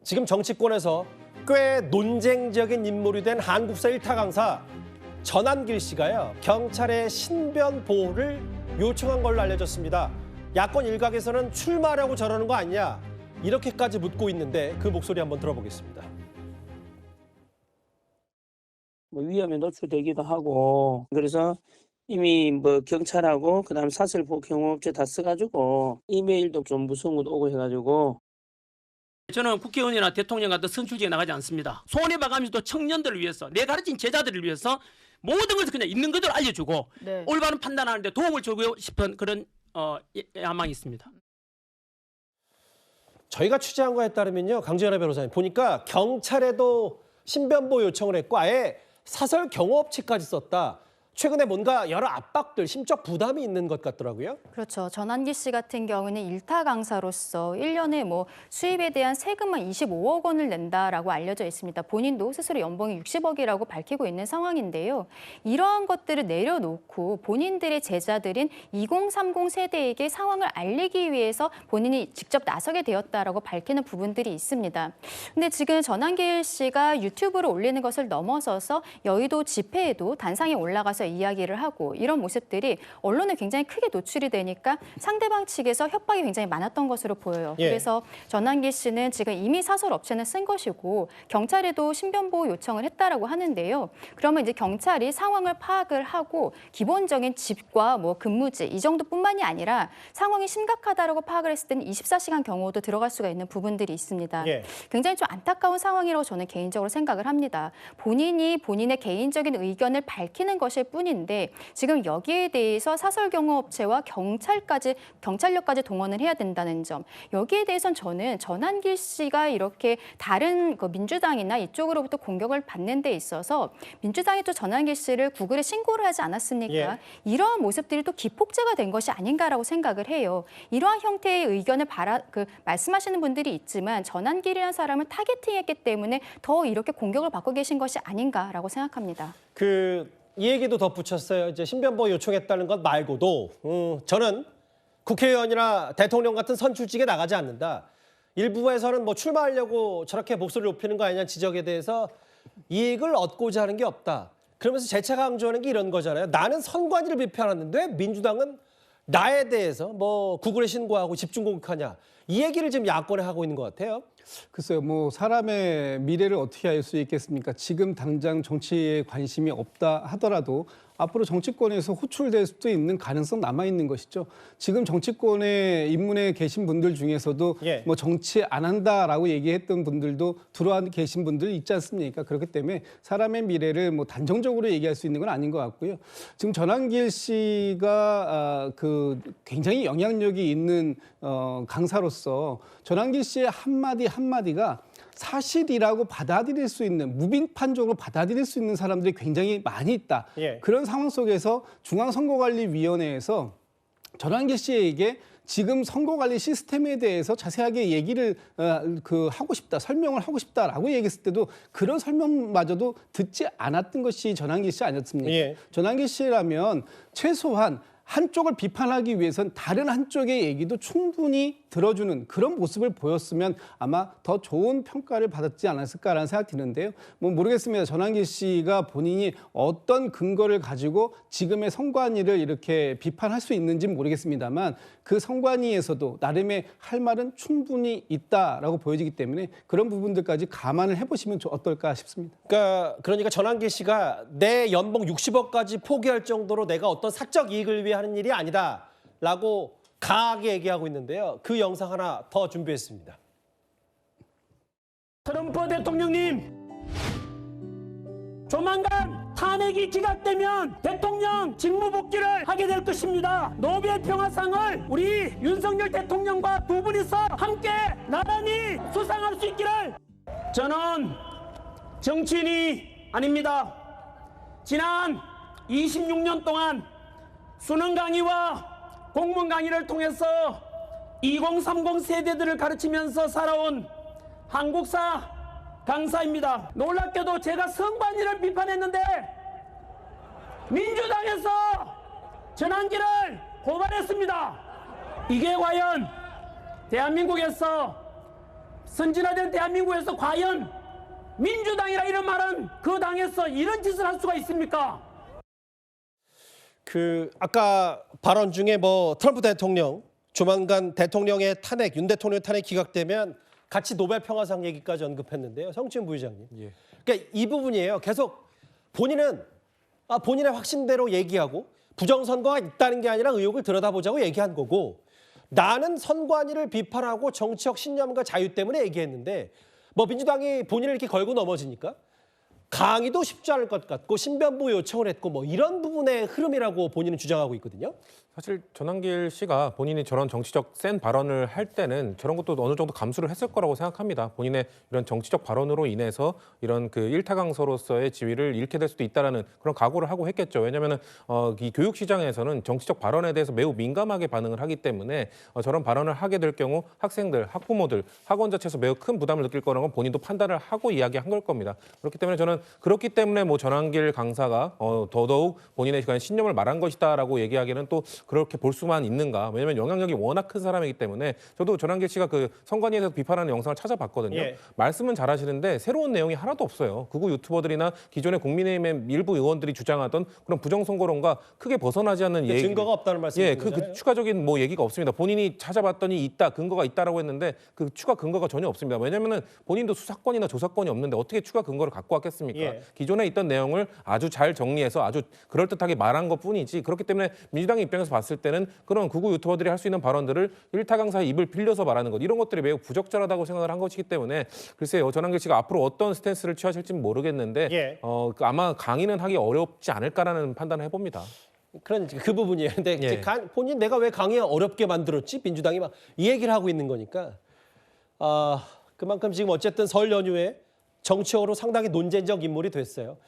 지금 정치권에서 꽤 논쟁적인 인물이 된 한국사 1타 강사 전한길 씨가요. 경찰의 신변 보호를 요청한 걸로 알려졌습니다. 야권 일각에서는 출마하려고 저러는 거 아니냐 이렇게까지 묻고 있는데 그 목소리 한번 들어보겠습니다. 위험에 노출되기도 하고 그래서 이미 경찰하고 그다음 사설보 경호업체 다 써가지고 이메일도 좀 무서운 것도 오고 해가지고 저는 국회의원이나 대통령 같은 선출직에 나가지 않습니다. 손해 봐가면서도 청년들을 위해서 내 가르친 제자들을 위해서 모든 것을 그냥 있는 그대로 알려주고 네. 올바른 판단하는데 도움을 주고 싶은 그런 야망이 있습니다. 저희가 취재한 거에 따르면요. 강지연아 변호사님 보니까 경찰에도 신변보호 요청을 했고 아예 사설 경호업체까지 썼다. 최근에 뭔가 여러 압박들, 심적 부담이 있는 것 같더라고요. 그렇죠. 전한기 씨 같은 경우는 일타 강사로서 1년에 수입에 대한 세금만 25억 원을 낸다라고 알려져 있습니다. 본인도 스스로 연봉이 60억이라고 밝히고 있는 상황인데요. 이러한 것들을 내려놓고 본인들의 제자들인 2030 세대에게 상황을 알리기 위해서 본인이 직접 나서게 되었다라고 밝히는 부분들이 있습니다. 근데 지금 전한길 씨가 유튜브로 올리는 것을 넘어서서 여의도 집회에도 단상에 올라가서 이야기를 하고 이런 모습들이 언론에 굉장히 크게 노출이 되니까 상대방 측에서 협박이 굉장히 많았던 것으로 보여요. 예. 그래서 전한기 씨는 지금 이미 사설 업체는 쓴 것이고 경찰에도 신변보호 요청을 했다라고 하는데요. 그러면 이제 경찰이 상황을 파악을 하고 기본적인 집과 근무지 이 정도뿐만이 아니라 상황이 심각하다라고 파악을 했을 때는 24시간 경호도 들어갈 수가 있는 부분들이 있습니다. 예. 굉장히 좀 안타까운 상황이라고 저는 개인적으로 생각을 합니다. 본인이 본인의 개인적인 의견을 밝히는 것일 뿐인데 지금 여기에 대해서 사설경호업체와 경찰력까지 동원을 해야 된다는 점. 여기에 대해서는 저는 전한길 씨가 이렇게 다른 민주당이나 이쪽으로부터 공격을 받는 데 있어서 민주당이 또 전한길 씨를 구글에 신고를 하지 않았습니까? 예. 이러한 모습들이 또 기폭제가 된 것이 아닌가라고 생각을 해요. 이러한 형태의 의견을 말씀하시는 분들이 있지만 전한길이라는 사람을 타겟팅했기 때문에 더 이렇게 공격을 받고 계신 것이 아닌가라고 생각합니다. 이 얘기도 덧붙였어요. 이제 신변보호 요청했다는 것 말고도 저는 국회의원이나 대통령 같은 선출직에 나가지 않는다. 일부에서는 출마하려고 저렇게 목소리를 높이는 거 아니냐 지적에 대해서 이익을 얻고자 하는 게 없다. 그러면서 재차 강조하는 게 이런 거잖아요. 나는 선관위를 비판하는데 민주당은 나에 대해서 구글에 신고하고 집중 공격하냐. 이 얘기를 지금 야권에 하고 있는 것 같아요. 글쎄요, 사람의 미래를 어떻게 알 수 있겠습니까? 지금 당장 정치에 관심이 없다 하더라도 앞으로 정치권에서 호출될 수도 있는 가능성 남아있는 것이죠. 지금 정치권에 입문해 계신 분들 중에서도 예. 정치 안 한다라고 얘기했던 분들도 들어와 계신 분들 있지 않습니까? 그렇기 때문에 사람의 미래를 단정적으로 얘기할 수 있는 건 아닌 것 같고요. 지금 전한길 씨가 굉장히 영향력이 있는 강사로서 전한길 씨의 한마디 한마디가 사실이라고 받아들일 수 있는 무비판적으로 받아들일 수 있는 사람들이 굉장히 많이 있다. 예. 그런 상황 속에서 중앙선거관리위원회에서 전한길 씨에게 지금 선거관리 시스템에 대해서 자세하게 얘기를 하고 싶다, 설명을 하고 싶다라고 얘기했을 때도 그런 설명마저도 듣지 않았던 것이 전한길 씨 아니었습니까? 예. 전한길 씨라면 최소한 한쪽을 비판하기 위해선 다른 한쪽의 얘기도 충분히 들어주는 그런 모습을 보였으면 아마 더 좋은 평가를 받았지 않았을까라는 생각이 드는데요. 모르겠습니다. 전한길 씨가 본인이 어떤 근거를 가지고 지금의 선관위를 이렇게 비판할 수 있는지 모르겠습니다만 그 선관위에서도 나름의 할 말은 충분히 있다라고 보여지기 때문에 그런 부분들까지 감안을 해보시면 어떨까 싶습니다. 그러니까 전한길 씨가 내 연봉 60억까지 포기할 정도로 내가 어떤 사적 이익을 위해 하는 일이 아니다라고 강하게 얘기하고 있는데요. 그 영상 하나 더 준비했습니다. 트럼프 대통령님, 조만간 탄핵이 기각되면 대통령 직무 복귀를 하게 될 것입니다. 노벨 평화상을 우리 윤석열 대통령과 두 분이서 함께 나란히 수상할 수 있기를. 저는 정치인이 아닙니다. 지난 26년 동안 수능 강의와 공문 강의를 통해서 2030 세대들을 가르치면서 살아온 한국사 강사입니다. 놀랍게도 제가 선관위를 비판했는데 민주당에서 전한길을 고발했습니다. 이게 과연 대한민국에서 선진화된 대한민국에서 과연 민주당이라 이런 말은 그 당에서 이런 짓을 할 수가 있습니까? 그 아까 발언 중에 뭐 트럼프 대통령 조만간 대통령의 탄핵, 윤 대통령 탄핵 기각되면 같이 노벨 평화상 얘기까지 언급했는데요. 성춘 부의장님. 예. 그러니까 이 부분이에요. 계속 본인은 본인의 확신대로 얘기하고 부정선거가 있다는 게 아니라 의혹을 들여다보자고 얘기한 거고, 나는 선관위를 비판하고 정치적 신념과 자유 때문에 얘기했는데 뭐 민주당이 본인을 이렇게 걸고 넘어지니까 강의도 쉽지 않을 것 같고 신변보호 요청을 했고 뭐 이런 부분의 흐름이라고 본인은 주장하고 있거든요. 사실 전환길 씨가 본인이 저런 정치적 센 발언을 할 때는 저런 것도 어느 정도 감수를 했을 거라고 생각합니다. 본인의 이런 정치적 발언으로 인해서 이런 그 일타 강서로서의 지위를 잃게 될 수도 있다라는 그런 각오를 하고 했겠죠. 왜냐하면 이 교육 시장에서는 정치적 발언에 대해서 매우 민감하게 반응을 하기 때문에 저런 발언을 하게 될 경우 학생들, 학부모들, 학원 자체에서 매우 큰 부담을 느낄 거라는 건 본인도 판단을 하고 이야기한 걸 겁니다. 그렇기 때문에 저는 그렇기 때문에 뭐 전환길 강사가 더더욱 본인의 신념을 말한 것이다라고 얘기하기는 또 그렇게 볼 수만 있는가. 왜냐하면 영향력이 워낙 큰 사람이기 때문에 저도 전환길 씨가 그 선관위에서 비판하는 영상을 찾아봤거든요. 예. 말씀은 잘하시는데 새로운 내용이 하나도 없어요. 극우 유튜버들이나 기존의 국민의힘의 일부 의원들이 주장하던 그런 부정선거론과 크게 벗어나지 않는 얘기. 증거가 없다는 예, 말씀이잖아요. 그 추가적인 뭐 얘기가 없습니다. 본인이 찾아봤더니 있다, 근거가 있다라고 했는데 그 추가 근거가 전혀 없습니다. 왜냐하면 본인도 수사권이나 조사권이 없는데 어떻게 추가 근거를 갖고 왔겠습니까? 예. 기존에 있던 내용을 아주 잘 정리해서 아주 그럴듯하게 말한 것뿐이지. 그렇기 때문에 민주당 입장에서 봤을 때는 그런 극우 유튜버들이 할 수 있는 발언들을 일타 강사의 입을 빌려서 말하는 것, 이런 것들이 매우 부적절하다고 생각을 한 것이기 때문에 글쎄요, 전환길 씨가 앞으로 어떤 스탠스를 취하실지는 모르겠는데 예. 아마 강의는 하기 어렵지 않을까라는 판단을 해봅니다. 그런 그 부분이에요. 근데 이제 예. 본인 내가 왜 강의 어렵게 만들었지? 민주당이 막 이 얘기를 하고 있는 거니까 그만큼 지금 어쨌든 설 연휴에 정치적으로 상당히 논쟁적 인물이 됐어요.